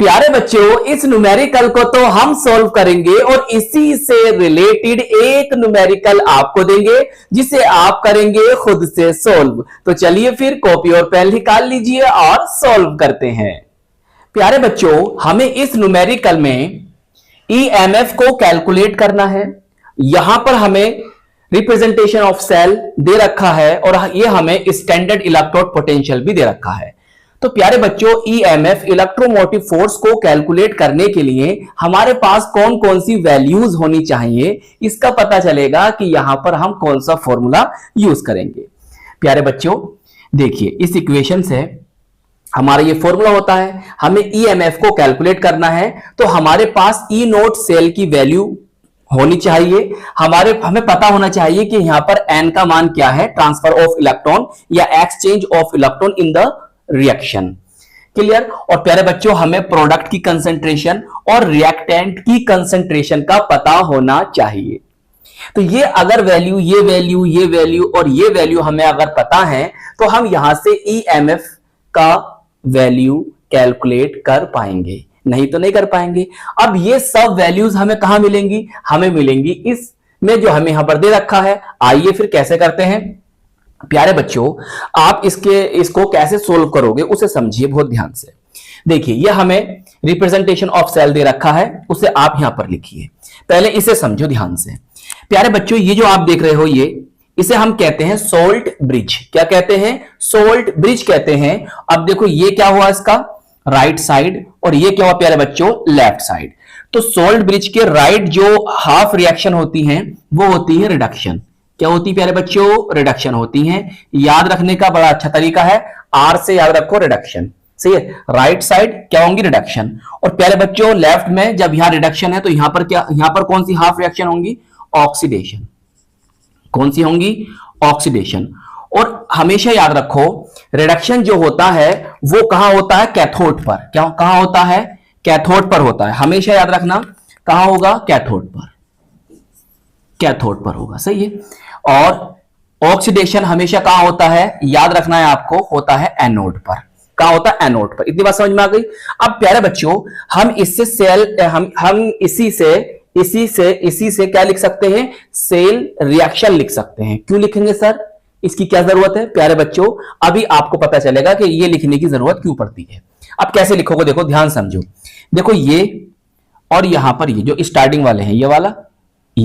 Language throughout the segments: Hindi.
प्यारे बच्चों, इस न्यूमेरिकल को तो हम सॉल्व करेंगे और इसी से रिलेटेड एक न्यूमेरिकल आपको देंगे जिसे आप करेंगे खुद से सॉल्व। तो चलिए फिर कॉपी और पेन निकाल लीजिए और सॉल्व करते हैं। प्यारे बच्चों, हमें इस न्यूमेरिकल में ईएमएफ को कैलकुलेट करना है। यहां पर हमें रिप्रेजेंटेशन ऑफ सेल दे रखा है और ये हमें स्टैंडर्ड इलेक्ट्रोड पोटेंशियल भी दे रखा है। तो प्यारे बच्चों, ईएमएफ इलेक्ट्रोमोटिव फोर्स को कैलकुलेट करने के लिए हमारे पास कौन कौन सी वैल्यूज होनी चाहिए, इसका पता चलेगा कि यहां पर हम कौन सा फॉर्मूला यूज करेंगे। प्यारे बच्चों देखिए, इस इक्वेशन से हमारा ये फॉर्मूला होता है, हमें ईएमएफ को कैलकुलेट करना है तो हमारे पास ई नोट सेल की वैल्यू होनी चाहिए। हमें पता होना चाहिए कि यहां पर एन का मान क्या है, ट्रांसफर ऑफ इलेक्ट्रॉन या exchange of electron in the reaction. Clear. और प्यारे बच्चों, हमें प्रोडक्ट की कंसंट्रेशन और रिएक्टेंट की कंसंट्रेशन का पता होना चाहिए। तो ये अगर वैल्यू, ये वैल्यू, ये वैल्यू और ये वैल्यू हमें अगर पता है तो हम यहां से ईएमएफ का वैल्यू कैलकुलेट कर पाएंगे, नहीं तो नहीं कर पाएंगे। अब ये सब वैल्यूज हमें कहां मिलेंगी? हमें मिलेंगी इसमें जो हमें यहां पर दे रखा है। आइए फिर कैसे करते हैं। प्यारे बच्चों, आप इसको कैसे सोल्व करोगे उसे समझिए बहुत ध्यान से। देखिए, ये हमें रिप्रेजेंटेशन ऑफ सेल दे रखा है, उसे आप यहां पर लिखिए। पहले इसे समझो ध्यान से। प्यारे बच्चों, ये जो आप देख रहे हो, इसे हम कहते हैं सोल्ट ब्रिज। क्या कहते हैं? सोल्ट ब्रिज कहते हैं। अब देखो, ये क्या हुआ इसका राइट साइड और ये क्या हुआ प्यारे बच्चों, लेफ्ट साइड। तो सोल्ट ब्रिज के राइट जो हाफ रिएक्शन होती हैं वो होती है रिडक्शन। क्या होती है प्यारे बच्चों? रिडक्शन होती हैं। याद रखने का बड़ा अच्छा तरीका है, आर से याद रखो रिडक्शन। सही है। राइट साइड क्या होंगी? रिडक्शन। और प्यारे बच्चों, लेफ्ट में जब यहां रिडक्शन है तो यहां पर क्या, यहां पर कौन सी हाफ रिएक्शन होंगी? ऑक्सीडेशन। कौन सी होंगी? ऑक्सीडेशन। और हमेशा याद रखो, रिडक्शन जो होता है वो कहां होता है? कैथोड पर। क्या कहां होता है? कैथोड पर होता है। हमेशा याद रखना, कहां होगा? कैथोड पर। कैथोड पर होगा। सही है। और ऑक्सीडेशन हमेशा कहां होता है? याद रखना है आपको, होता है एनोड पर। कहां होता है? एनोड पर। इतनी बात समझ में आ गई। अब प्यारे बच्चों, हम इससे सेल हम इसी से क्या लिख सकते हैं? सेल रिएक्शन लिख सकते हैं। क्यों लिखेंगे सर? इसकी क्या जरूरत है? प्यारे बच्चों, अभी आपको पता चलेगा कि ये लिखने की जरूरत क्यों पड़ती है। अब कैसे लिखोगे, देखो ध्यान समझो। देखो, ये और यहां पर ये जो स्टार्टिंग वाले हैं, ये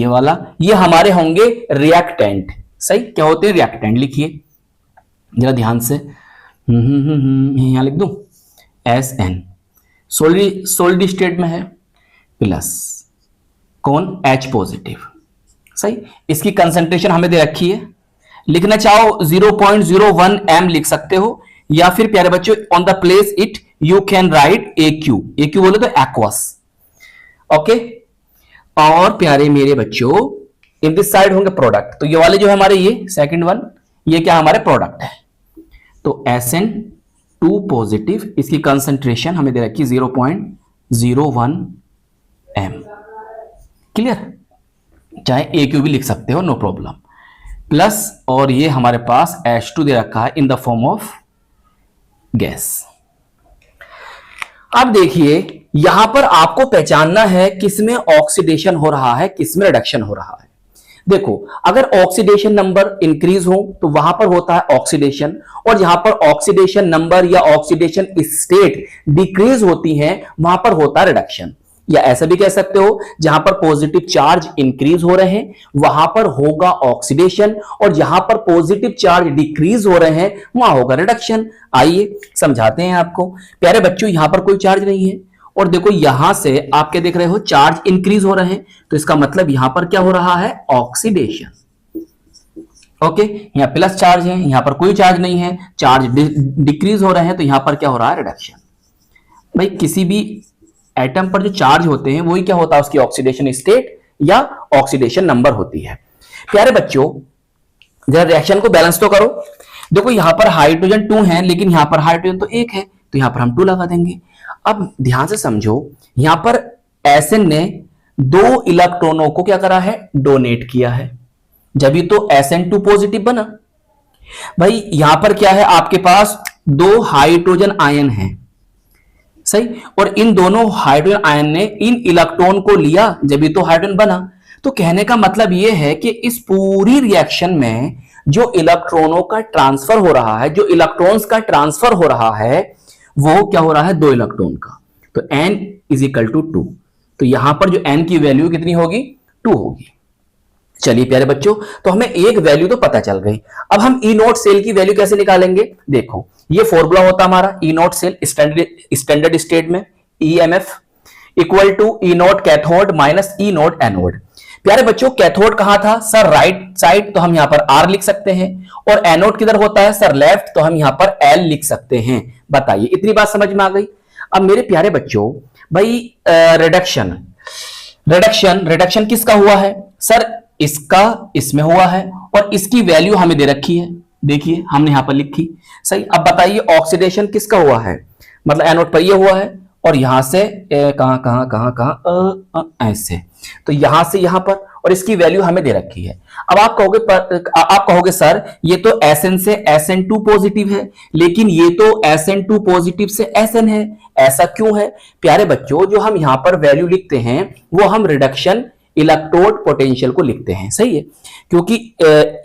वाला, ये हमारे होंगे रिएक्टेंट। सही। क्या होते हैं? रिएक्टेंट। लिखिए जरा ध्यान से। यहां लिख दूं SN, सोलिड स्टेट में है, प्लस कौन? H positive. सही। इसकी कंसंट्रेशन हमें दे रखी है, लिखना चाहो 0.01 m लिख सकते हो, या फिर प्यारे बच्चों on the place it you can write AQ बोले तो एक्वस। ओके। और प्यारे मेरे बच्चों, इन दिस साइड होंगे प्रोडक्ट। तो ये वाले जो है हमारे, ये सेकंड वन, ये क्या हमारे प्रोडक्ट है। तो SN2 पॉजिटिव, इसकी कंसंट्रेशन हमें दे रखी 0.01 m। क्लियर। चाहे AQ भी लिख सकते हो, नो प्रॉब्लम। प्लस और ये हमारे पास H2 दे रखा है in the form of gas. अब देखिए, यहां पर आपको पहचानना है किसमें ऑक्सीडेशन हो रहा है, किसमें रिडक्शन हो रहा है। देखो, अगर ऑक्सीडेशन नंबर इंक्रीज हो तो वहां पर होता है ऑक्सीडेशन, और जहां पर ऑक्सीडेशन नंबर या ऑक्सीडेशन स्टेट डिक्रीज होती है वहां पर होता है रिडक्शन। या ऐसा भी कह सकते हो, जहां पर पॉजिटिव चार्ज इंक्रीज हो रहे हैं वहां पर होगा ऑक्सीडेशन, और जहां पर पॉजिटिव चार्ज डिक्रीज हो रहे हैं वहां होगा रिडक्शन। आइए समझाते हैं आपको। प्यारे बच्चों, यहां पर कोई चार्ज नहीं है, और देखो यहां से आप क्या देख रहे हो? चार्ज इंक्रीज हो रहे हैं, तो इसका मतलब यहां पर क्या हो रहा है? ऑक्सीडेशन। ओके। यहां प्लस चार्ज है, यहां पर कोई चार्ज नहीं है, चार्ज डिक्रीज हो रहे हैं, तो यहां पर क्या हो रहा है? रिडक्शन। भाई, किसी भी एटम पर जो चार्ज होते हैं वही क्या होता है? उसकी ऑक्सीडेशन स्टेट या ऑक्सीडेशन नंबर होती है। प्यारे बच्चों, जरा रिएक्शन को बैलेंस तो करो। देखो, यहां पर हाइड्रोजन 2 है, लेकिन यहां पर हाइड्रोजन तो 1 है, तो यहां पर हम 2 लगा देंगे। अब ध्यान से समझो, यहां पर SN ने 2 इलेक्ट्रॉनों को क्या करा है? डोनेट किया है, जब भी तो SN2 पॉजिटिव बना। भाई, यहां पर क्या है? आपके पास 2 हाइड्रोजन आयन हैं। सही। और इन दोनों हाइड्रोजन आयन ने इन इलेक्ट्रॉन को लिया, जब ये तो हाइड्रोजन बना। तो कहने का मतलब ये है कि इस पूरी रिएक्शन में जो इलेक्ट्रॉनों का ट्रांसफर हो रहा है, जो इलेक्ट्रॉन्स का ट्रांसफर हो रहा है, वो क्या हो रहा है, 2 इलेक्ट्रॉन का। तो n इज इक्वल टू 2। तो यहां पर जो n की वैल्यू कितनी होगी, 2 होगी। चलिए प्यारे बच्चों, तो हमें एक वैल्यू तो पता चल गई। अब हम ई नोट सेल की वैल्यू कैसे निकालेंगे? देखो, ये फॉर्मूला होता हमारा E note cell standard state में EMF equal to E note cathode minus E note anode. प्यारे बच्चों, कैथोड कहां था सर? राइट साइड, तो हम यहां पर आर लिख सकते हैं। और एनोड किधर होता है सर? लेफ्ट, तो हम यहां पर एल लिख सकते हैं। बताइए, इतनी बात समझ में आ गई? अब मेरे प्यारे बच्चों, भाई रिडक्शन रिडक्शन किसका हुआ है सर? इसका इसमें हुआ है, और इसकी वैल्यू हमें दे रखी है, देखिए हमने यहां पर लिखी। सही। अब बताइए ऑक्सीडेशन किसका हुआ है? मतलब एनोड पर ये हुआ है, और यहां से कहां कहां कहां कहां ऐसे, तो यहां से यहां पर, और इसकी वैल्यू हमें दे रखी है। अब आप कहोगे सर ये तो Sn से Sn2 पॉजिटिव है, लेकिन ये तो Sn2 पॉजिटिव से Sn है, ऐसा क्यों है? प्यारे बच्चों, जो हम यहां पर वैल्यू लिखते हैं वो हम रिडक्शन इलेक्ट्रोड पोटेंशियल को लिखते हैं। सही है, क्योंकि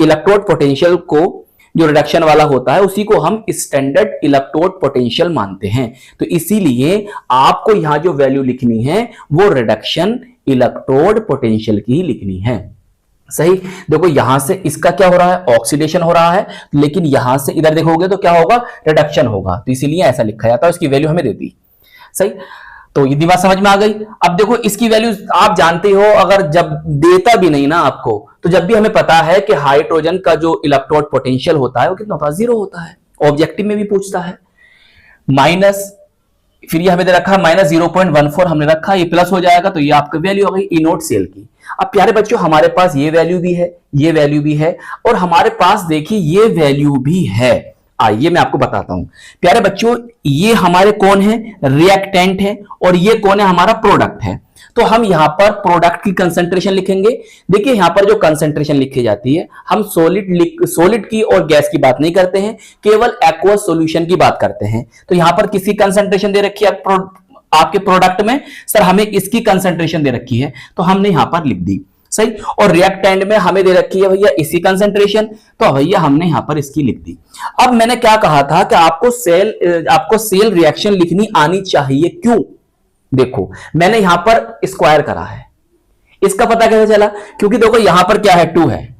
इलेक्ट्रोड पोटेंशियल को जो रिडक्शन वाला होता है उसी को हम स्टैंडर्ड इलेक्ट्रोड पोटेंशियल मानते हैं। तो इसीलिए आपको यहां जो वैल्यू लिखनी है वो रिडक्शन इलेक्ट्रोड पोटेंशियल की ही लिखनी है। सही। देखो यहां से इसका क्या हो रहा है, ऑक्सीडेशन हो रहा है, लेकिन यहां से इधर देखोगे तो क्या होगा, रिडक्शन होगा। तो इसीलिए ऐसा लिखा जाता है, इसकी वैल्यू हमें देती। सही। तो ये बात समझ में आ गई। अब देखो इसकी वैल्यू आप जानते हो, अगर जब देता भी नहीं ना आपको, तो जब भी हमें पता है कि हाइड्रोजन का जो इलेक्ट्रोड पोटेंशियल होता है वो कितना होता है, 0 होता है। ऑब्जेक्टिव में भी पूछता है माइनस, फिर ये हमें दे रखा है माइनस 0.14 हमने रखा, ये प्लस हो जाएगा, तो ये आपकी वैल्यू हो गई ई नोट सेल की। अब प्यारे बच्चों, हमारे पास ये वैल्यू भी है, ये वैल्यू भी है, और हमारे पास देखिए ये वैल्यू भी है। आइए मैं आपको बताता हूं प्यारे बच्चों, ये हमारे कौन है, रिएक्टेंट है, और ये कौन है, हमारा प्रोडक्ट है। तो हम यहां पर प्रोडक्ट की कंसंट्रेशन लिखेंगे। देखिए यहां पर जो कंसंट्रेशन लिखी जाती है, हम सॉलिड की और गैस की बात नहीं करते हैं, केवल एक्वस सॉल्यूशन की बात करते हैं। तो यहां पर किसी कंसंट्रेशन दे रखी है आपके प्रोडक्ट में, सर हमें इसकी कंसंट्रेशन दे रखी है, तो हमने यहां पर लिख दी। सही। और रिएक्टेंट में हमें दे रखी है भैया इसी कंसंट्रेशन, तो भैया हमने यहां पर इसकी लिख दी। अब मैंने क्या कहा था कि आपको सेल रिएक्शन लिखनी आनी चाहिए, क्यों? देखो मैंने यहां पर स्क्वायर करा है, इसका पता कैसे चला? क्योंकि देखो यहां पर क्या है, 2 है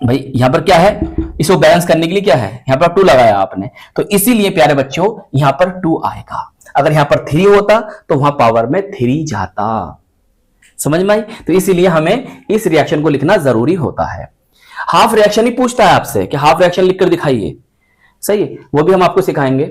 भाई, यहां पर क्या है, इसको बैलेंस करने के लिए क्या है, यहां पर 2 लगाया आपने, तो इसीलिए प्यारे बच्चों यहां पर 2 आएगा। अगर यहां पर 3 होता तो वहां पावर में 3 जाता। समझ में आई? तो इसीलिए हमें इस रिएक्शन को लिखना जरूरी होता है। हाफ रिएक्शन ही पूछता है आपसे कि हाफ रिएक्शन लिखकर दिखाइए। सही है, वो भी हम आपको सिखाएंगे।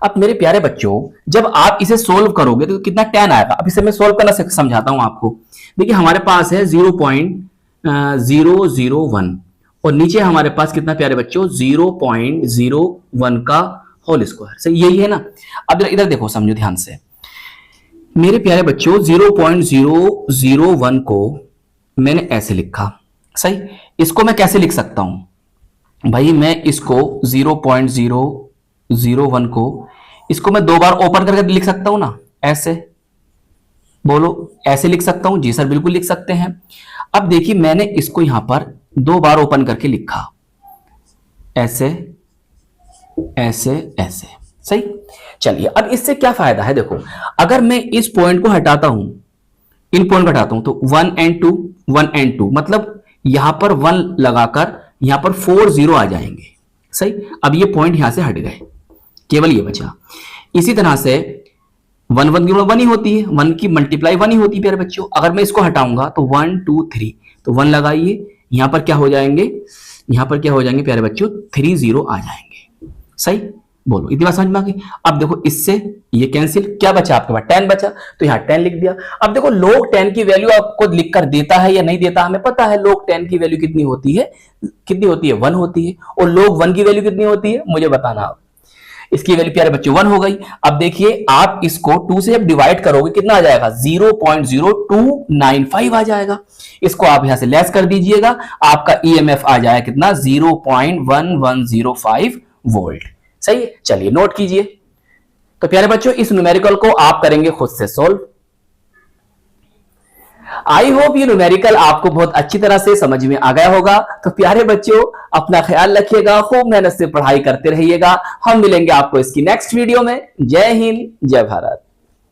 अब मेरे प्यारे बच्चों, जब आप इसे सोल्व करोगे तो कितना tan आएगा। अब इसे मैं सोल्व करना समझाता हूं आपको। देखिए हमारे पास है 0.001, और नीचे हमारे पास कितना प्यारे बच्चों, 0.01 का होल स्क्वायर। सही, यही है ना। अब इधर देखो, समझो ध्यान से मेरे प्यारे बच्चों, 0.001 को मैंने ऐसे लिखा। सही। इसको मैं कैसे लिख सकता हूं भाई? मैं इसको 0.001 को इसको मैं 2 बार ओपन करके लिख सकता हूं ना, ऐसे। बोलो, ऐसे लिख सकता हूं? जी सर बिल्कुल लिख सकते हैं। अब देखिए मैंने इसको यहां पर 2 बार ओपन करके लिखा, ऐसे ऐसे ऐसे। सही। चलिए अब इससे क्या फायदा है, देखो अगर मैं इस पॉइंट को हटाता हूं, इन पॉइंट को हटाता हूं, तो 1 and 2 1 and 2, मतलब यहां पर 1 लगाकर यहां पर 4 0 आ जाएंगे। सही। अब ये पॉइंट यहां से हट गए, केवल ये बचा। इसी तरह से 1 1 1 ही होती है, 1 की मल्टीप्लाई 1 ही होती है प्यारे बच्चों। अगर मैं इसको हटाऊंगा तो 1 2 3, तो 1 लगाइए, यहां पर क्या हो जाएंगे, यहां पर क्या हो जाएंगे प्यारे बच्चों, 3 0 आ जाएंगे। सही। बोलो, इतनी बात समझ में आ गई? अब देखो इससे ये कैंसिल, क्या बचा आपके पास, 10 बचा, तो यहां 10 लिख दिया। अब देखो log 10 की वैल्यू आपको लिखकर देता है या नहीं देता, हमें पता है log 10 की वैल्यू कितनी होती है, 1 होती है। और log 1 की वैल्यू कितनी होती है, मुझे बताना आप। इसकी वैल्यू प्यारे बच्चों 1 हो गई। अब देखिए आप इसको 2 से जब डिवाइड करोगे कितना आ जाएगा, 0.0295 आ जाएगा। इसको आप यहां से लेस कर दीजिएगा, आपका ईएमएफ आ जाएगा कितना, 0.1105 वोल्ट। सही है। चलिए नोट कीजिए, तो प्यारे बच्चों, इस न्यूमेरिकल को आप करेंगे खुद से सोल्व। आई होप ये न्यूमेरिकल आपको बहुत अच्छी तरह से समझ में आ गया होगा। तो प्यारे बच्चों, अपना ख्याल रखिएगा, खूब मेहनत से पढ़ाई करते रहिएगा। हम मिलेंगे आपको इसकी नेक्स्ट वीडियो में। जय हिंद, जय भारत।